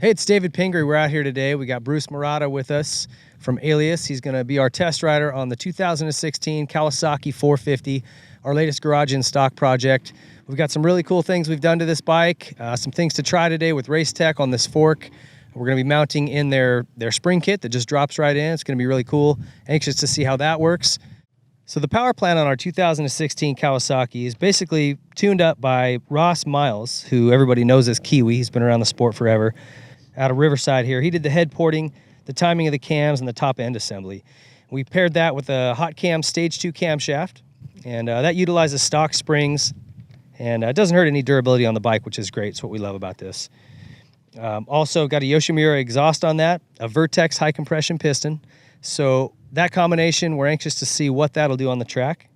Hey, it's David Pingree. We're out here today. We got Bruce Murata with us from Alias. He's going to be our test rider on the 2016 Kawasaki 450, our latest garage in stock project. We've got some really cool things we've done to this bike, some things to try today with Race Tech on this fork. We're going to be mounting in their spring kit that just drops right in. It's going to be really cool. Anxious to see how that works. So the power plant on our 2016 Kawasaki is basically tuned up by Ross Miles, who everybody knows as Kiwi. He's been around the sport forever, out of Riverside here. He did the head porting, the timing of the cams, and the top end assembly. We paired that with a hot cam stage 2 camshaft, and that utilizes stock springs, and it doesn't hurt any durability on the bike, which is great. It's what we love about this. Also got a Yoshimura exhaust on that, a Vertex high compression piston. So that combination, we're anxious to see what that'll do on the track.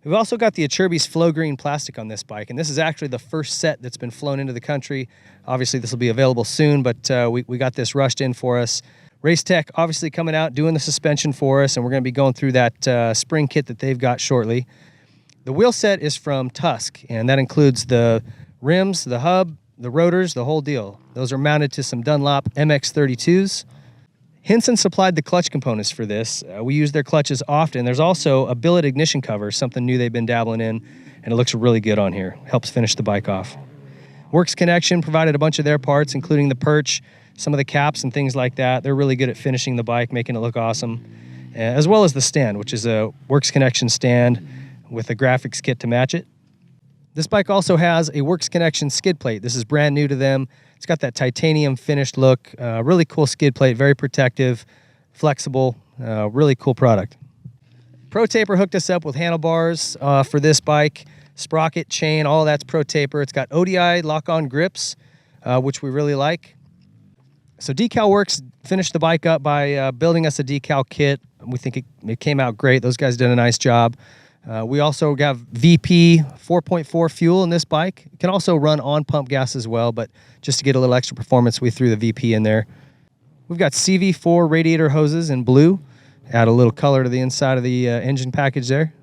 We've also got the Acerbis flow green plastic on this bike, and this is actually the first set that's been flown into the country. Obviously, this will be available soon, but we got this rushed in for us. Race Tech obviously coming out, doing the suspension for us, and we're going to be going through that spring kit that they've got shortly. The wheel set is from Tusk, and that includes the rims, the hub, the rotors, the whole deal. Those are mounted to some Dunlop MX32s. Hinson supplied the clutch components for this. We use their clutches often. There's also a billet ignition cover, something new they've been dabbling in, and it looks really good on here. Helps finish the bike off. Works Connection provided a bunch of their parts, including the perch, some of the caps and things like that. They're really good at finishing the bike, making it look awesome, as well as the stand, which is a Works Connection stand with a graphics kit to match it. This bike also has a Works Connection skid plate. This is brand new to them. It's got that titanium finished look, really cool skid plate, very protective, flexible, really cool product. Pro Taper hooked us up with handlebars for this bike, sprocket, chain, all that's Pro Taper. It's got ODI lock-on grips, which we really like. So Decal Works finished the bike up by building us a decal kit. We think it came out great. Those guys did a nice job. We also have VP 4.4 fuel in this bike. It can also run on pump gas as well, but just to get a little extra performance, we threw the VP in there. We've got CV4 radiator hoses in blue. Add a little color to the inside of the engine package there.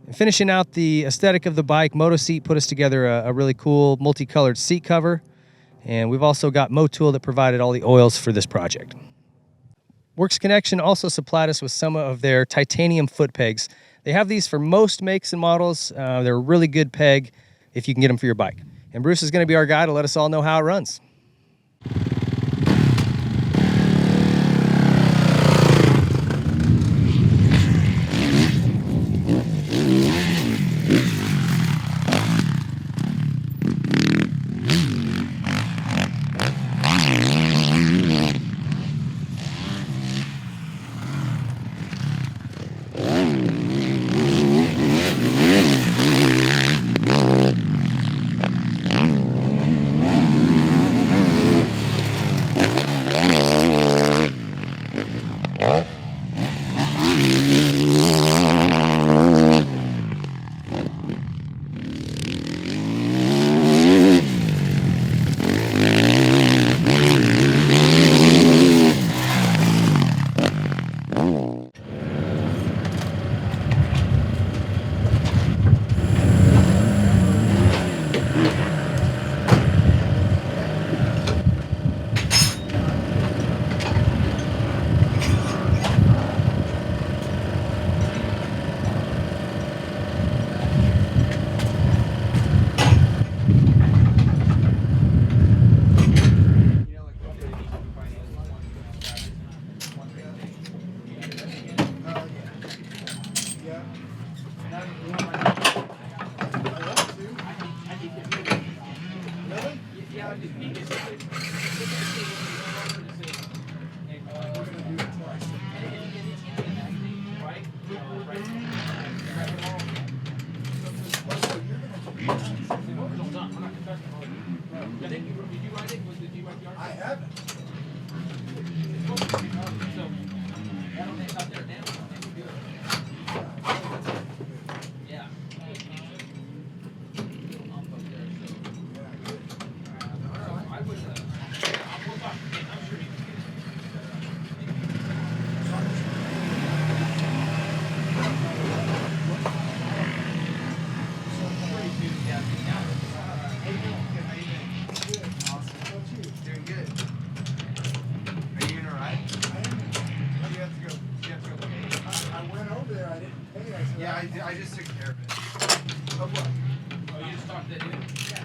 And finishing out the aesthetic of the bike, Moto Seat put us together a really cool multicolored seat cover. And we've also got Motool that provided all the oils for this project. Works Connection also supplied us with some of their titanium foot pegs. They have these for most makes and models. They're a really good peg if you can get them for your bike. And Bruce is going to be our guy to let us all know how it runs. Yeah, I just took care of it. Of what? Oh, you just talked that in? Yeah.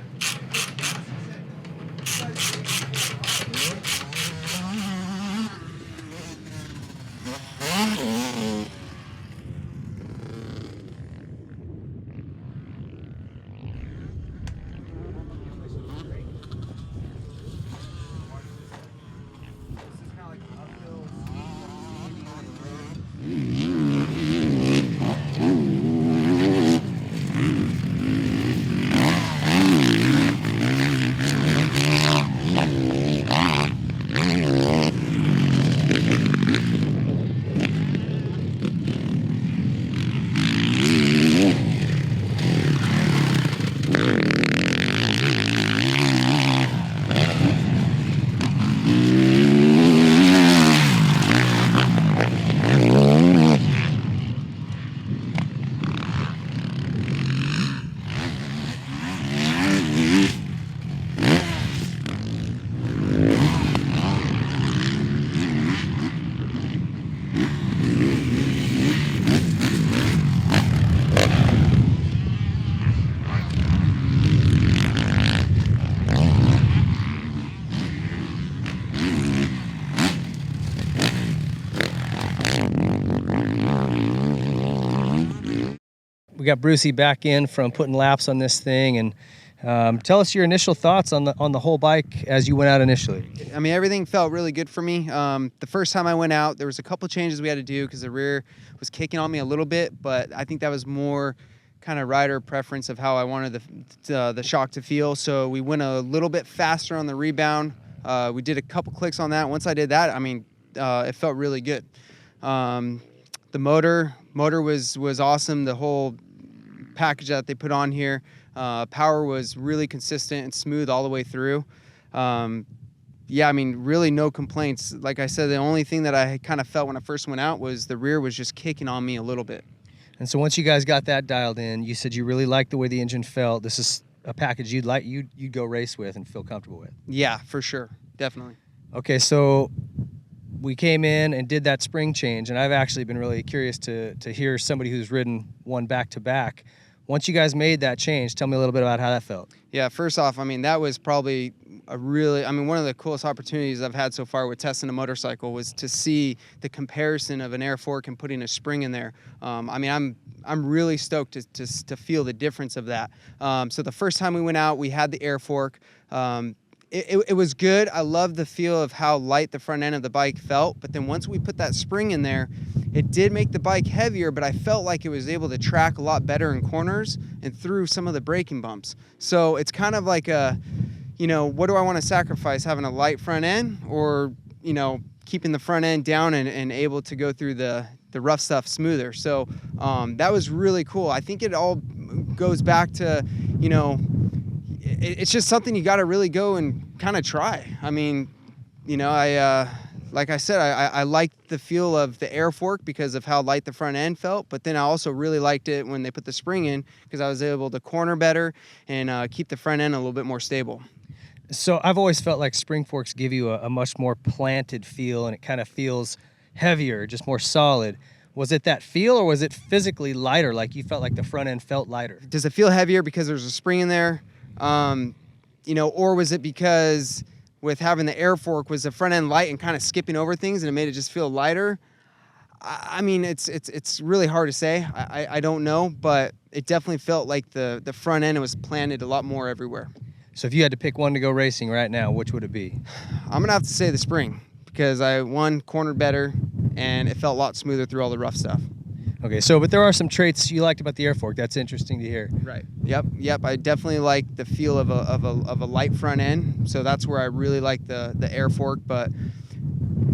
We got Brucey back in from putting laps on this thing, and tell us your initial thoughts on the whole bike as you went out initially. I mean, everything felt really good for me. The first time I went out, there was a couple changes we had to do because the rear was kicking on me a little bit, but I think that was more kind of rider preference of how I wanted the shock to feel. So we went a little bit faster on the rebound. We did a couple clicks on that. Once I did that, I mean, it felt really good. The motor was awesome. The whole package that they put on here, power was really consistent and smooth all the way through. Yeah, I mean, really no complaints. Like I said, the only thing that I kind of felt when I first went out was the rear was just kicking on me a little bit. And so once you guys got that dialed in, you said you really liked the way the engine felt. This is a package you'd go race with and feel comfortable with. Yeah, for sure, definitely. Okay, so we came in and did that spring change, and I've actually been really curious to hear somebody who's ridden one back to back. Once you guys made that change, tell me a little bit about how that felt. Yeah, first off, I mean, that was probably one of the coolest opportunities I've had so far with testing a motorcycle was to see the comparison of an air fork and putting a spring in there. I mean, I'm really stoked to feel the difference of that. So the first time we went out, we had the air fork. It was good. I love the feel of how light the front end of the bike felt, but then once we put that spring in there, it did make the bike heavier, but I felt like it was able to track a lot better in corners and through some of the braking bumps. So it's kind of like what do I want to sacrifice, having a light front end or, keeping the front end down and able to go through the rough stuff smoother. So that was really cool. I think it all goes back to, it's just something you got to really go and kind of try. I mean, like I said, I liked the feel of the air fork because of how light the front end felt, but then I also really liked it when they put the spring in because I was able to corner better and keep the front end a little bit more stable. So I've always felt like spring forks give you a much more planted feel, and it kind of feels heavier, just more solid. Was it that feel, or was it physically lighter, like you felt like the front end felt lighter? Does it feel heavier because there's a spring in there? Or was it because with having the air fork, was the front end light and kind of skipping over things and it made it just feel lighter? I mean, it's really hard to say. I don't know, but it definitely felt like the front end was planted a lot more everywhere. So if you had to pick one to go racing right now, which would it be? I'm gonna have to say the spring because I cornered better and it felt a lot smoother through all the rough stuff. Okay, but there are some traits you liked about the air fork. That's interesting to hear. Right. Yep. I definitely like the feel of a light front end. So that's where I really like the air fork. But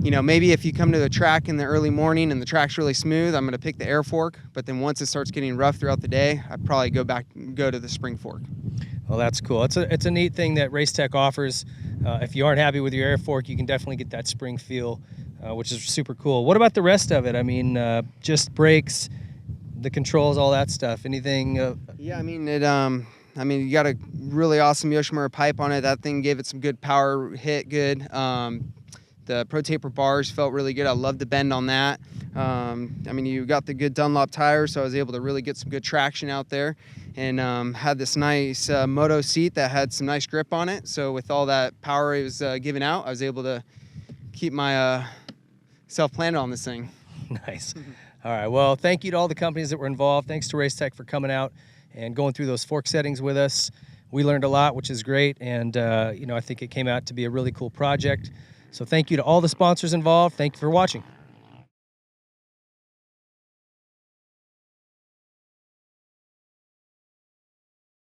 maybe if you come to the track in the early morning and the track's really smooth, I'm gonna pick the air fork. But then once it starts getting rough throughout the day, I'd probably go to the spring fork. Well, that's cool. It's a neat thing that Race Tech offers. If you aren't happy with your air fork, you can definitely get that spring feel, which is super cool. What about the rest of it? I mean, just brakes, the controls, all that stuff. Anything? Yeah, I mean, you got a really awesome Yoshimura pipe on it. That thing gave it some good power hit, good. The Pro Taper bars felt really good. I loved the bend on that. I mean, you got the good Dunlop tire, so I was able to really get some good traction out there, and had this nice moto seat that had some nice grip on it. So with all that power it was giving out, I was able to keep my self planted on this thing. Nice. All right. Well, thank you to all the companies that were involved. Thanks to Race Tech for coming out and going through those fork settings with us. We learned a lot, which is great, and I think it came out to be a really cool project. So thank you to all the sponsors involved. Thank you for watching.